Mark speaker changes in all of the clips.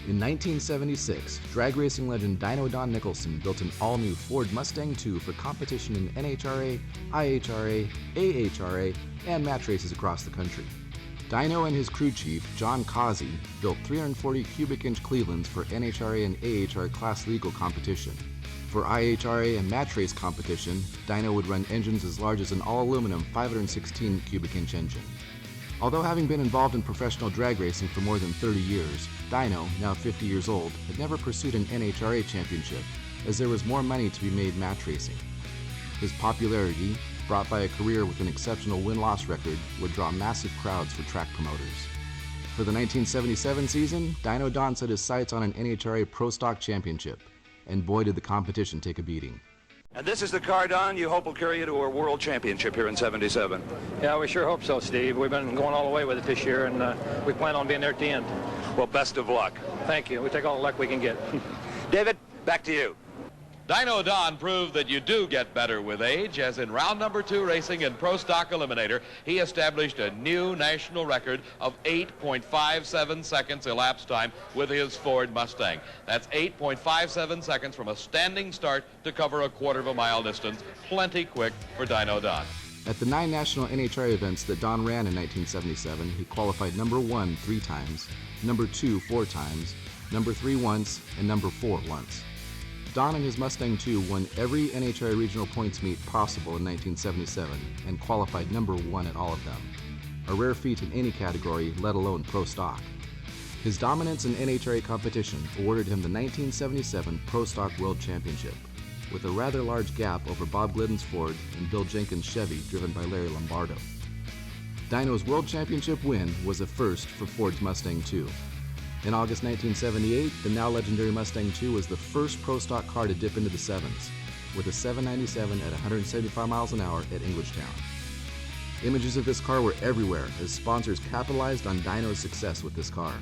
Speaker 1: In 1976, drag racing legend Dyno Don Nicholson built an all-new Ford Mustang II for competition in NHRA, IHRA, AHRA, and match races across the country. Dyno and his crew chief, John Causey, built 340 cubic inch Clevelands for NHRA and AHRA class legal competition. For IHRA and match race competition, Dyno would run engines as large as an all-aluminum 516 cubic inch engine. Although having been involved in professional drag racing for more than 30 years, Dyno, now 50 years old, had never pursued an NHRA championship, as there was more money to be made match racing. His popularity, brought by a career with an exceptional win-loss record, would draw massive crowds for track promoters. For the 1977 season, Dyno Don set his sights on an NHRA Pro Stock Championship, and boy did the competition take a beating.
Speaker 2: And this is the car, Don, you hope will carry you to a world championship here in '77.
Speaker 3: Yeah, we sure hope so, Steve. We've been going all the way with it this year, and we plan on being there at the end.
Speaker 2: Well, best of luck.
Speaker 3: Thank you. We take all the luck we can get.
Speaker 2: David, back to you.
Speaker 4: Dyno Don proved that you do get better with age, as in round number 2 racing in Pro Stock Eliminator, he established a new national record of 8.57 seconds elapsed time with his Ford Mustang. That's 8.57 seconds from a standing start to cover a quarter of a mile distance. Plenty quick for Dyno Don.
Speaker 1: At the 9 national NHRA events that Don ran in 1977, he qualified number 1 3 times, number 2 4 times, number 3 once, and number 4 once. Don and his Mustang II won every NHRA regional points meet possible in 1977 and qualified number 1 at all of them, a rare feat in any category, let alone Pro Stock. His dominance in NHRA competition awarded him the 1977 Pro Stock World Championship, with a rather large gap over Bob Glidden's Ford and Bill Jenkins' Chevy driven by Larry Lombardo. Dyno's World Championship win was a first for Ford's Mustang II. In August 1978, the now legendary Mustang II was the first Pro Stock car to dip into the sevens, with a 797 at 175 miles an hour at Englishtown. Images of this car were everywhere as sponsors capitalized on Dyno's success with this car.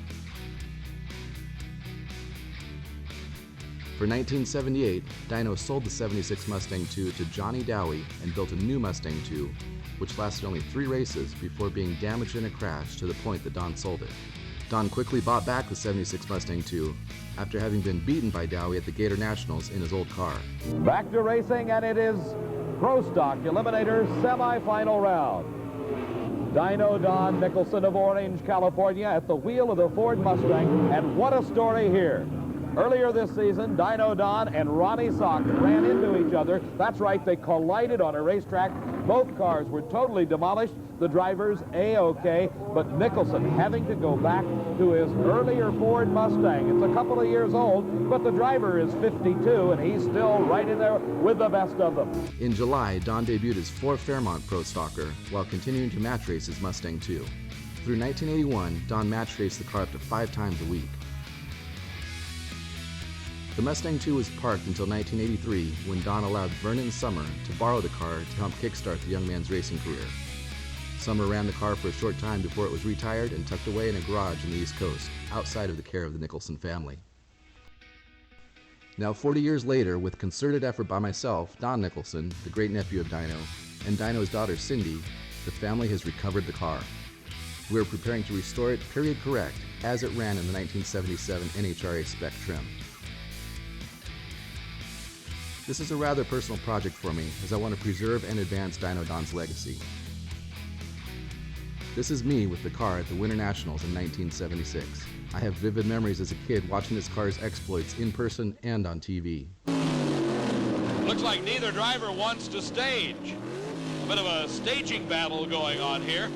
Speaker 1: For 1978, Dyno sold the 76 Mustang II to Johnny Dowie and built a new Mustang II, which lasted only 3 races before being damaged in a crash to the point that Don sold it. Don quickly bought back the 76 Mustang II after having been beaten by Dowie at the Gator Nationals in his old car.
Speaker 5: Back to racing, and it is Pro Stock Eliminator semi-final round. Dyno Don Nicholson of Orange, California at the wheel of the Ford Mustang, and what a story here. Earlier this season, Dyno Don and Ronnie Sox ran into each other. That's right, they collided on a racetrack. Both cars were totally demolished. The drivers A-OK, but Nicholson having to go back to his earlier Ford Mustang. It's a couple of years old, but the driver is 52, and he's still right in there with the best of them.
Speaker 1: In July, Don debuted as 4 Fairmont Pro Stocker while continuing to match race his Mustang II. Through 1981, Don match raced the car up to 5 times a week. The Mustang II was parked until 1983 when Don allowed Vernon Summer to borrow the car to help kickstart the young man's racing career. Summer ran the car for a short time before it was retired and tucked away in a garage on the East Coast, outside of the care of the Nicholson family. Now 40 years later, with concerted effort by myself, Don Nicholson, the great-nephew of Dyno, and Dyno's daughter Cindy, the family has recovered the car. We are preparing to restore it period correct as it ran in the 1977 NHRA spec trim. This is a rather personal project for me, as I want to preserve and advance Dyno Don's legacy. This is me with the car at the Winter Nationals in 1976. I have vivid memories as a kid watching this car's exploits in person and on TV.
Speaker 4: Looks like neither driver wants to stage. A bit of a staging battle going on here.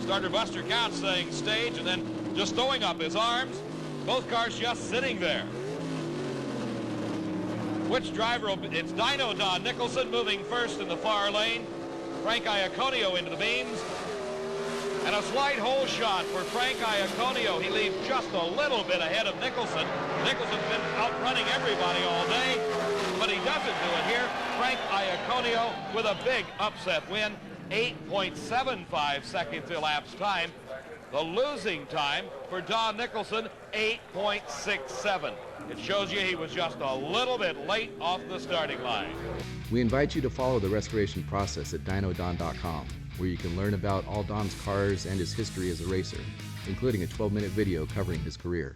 Speaker 4: Starter Buster Couch saying stage and then just throwing up his arms. Both cars just sitting there. Which driver will be? It's Dyno Don Nicholson moving first in the far lane. Frank Iaconio into the beams. And a slight hole shot for Frank Iaconio. He leaves just a little bit ahead of Nicholson. Nicholson's been outrunning everybody all day, but he doesn't do it here. Frank Iaconio with a big upset win. 8.75 seconds elapsed time. The losing time for Don Nicholson, 8.67. It shows you he was just a little bit late off the starting line.
Speaker 1: We invite you to follow the restoration process at dynodon.com, where you can learn about all Don's cars and his history as a racer, including a 12-minute video covering his career.